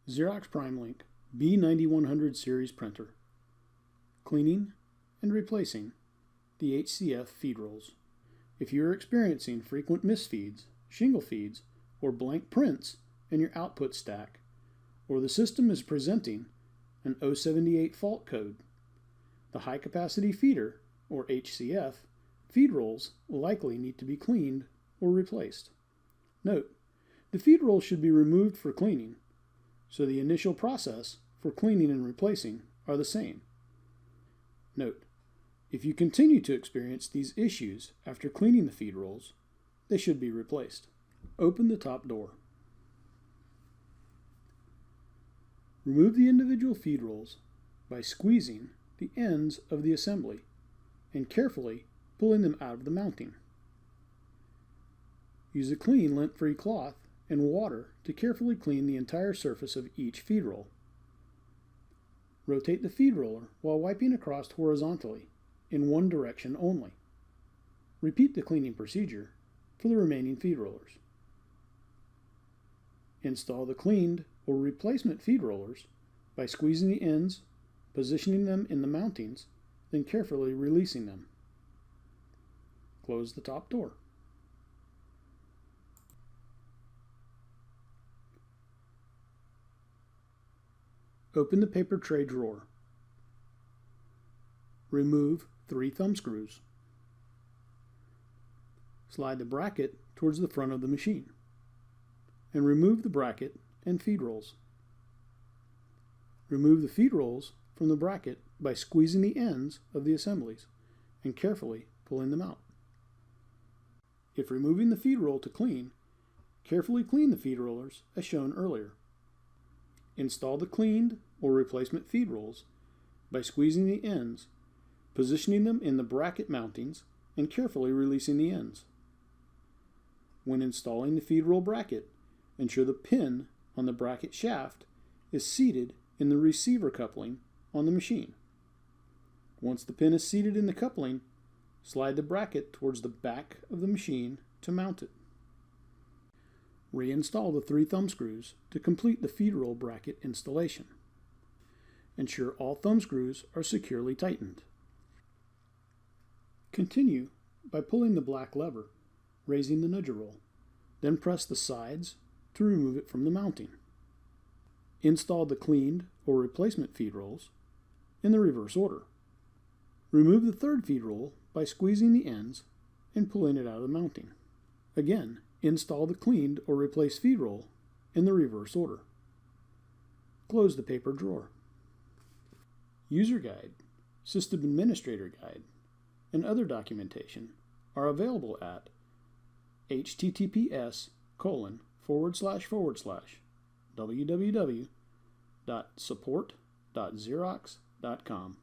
Xerox Primelink B9100 series printer. Cleaning and replacing the HCF feed rolls. If you are experiencing frequent misfeeds, shingle feeds, or blank prints in your output stack, or the system is presenting an 078 fault code, the high capacity feeder, or HCF, feed rolls will likely need to be cleaned or replaced. Note, the feed rolls should be removed for cleaning, so the initial process for cleaning and replacing are the same. Note, if you continue to experience these issues after cleaning the feed rolls, they should be replaced. Open the top door. Remove the individual feed rolls by squeezing the ends of the assembly and carefully pulling them out of the mounting. Use a clean lint-free cloth and water to carefully clean the entire surface of each feed roll. Rotate the feed roller while wiping across horizontally in one direction only. Repeat the cleaning procedure for the remaining feed rollers. Install the cleaned or replacement feed rollers by squeezing the ends, positioning them in the mountings, then carefully releasing them. Close the top door. Open the paper tray drawer. Remove 3 thumb screws. Slide the bracket towards the front of the machine and remove the bracket and feed rolls. Remove the feed rolls from the bracket by squeezing the ends of the assemblies and carefully pulling them out. If removing the feed roll to clean, carefully clean the feed rollers as shown earlier. Install the cleaned or replacement feed rolls by squeezing the ends, positioning them in the bracket mountings, and carefully releasing the ends. When installing the feed roll bracket, ensure the pin on the bracket shaft is seated in the receiver coupling on the machine. Once the pin is seated in the coupling, slide the bracket towards the back of the machine to mount it. Reinstall the 3 thumb screws to complete the feed roll bracket installation. Ensure all thumb screws are securely tightened. Continue by pulling the black lever, raising the nudger roll. Then press the sides to remove it from the mounting. Install the cleaned or replacement feed rolls in the reverse order. Remove the 3rd feed roll by squeezing the ends and pulling it out of the mounting. Again, install the cleaned or replaced feed roll in the reverse order. Close the paper drawer. User guide, system administrator guide, and other documentation are available at https://www.support.xerox.com.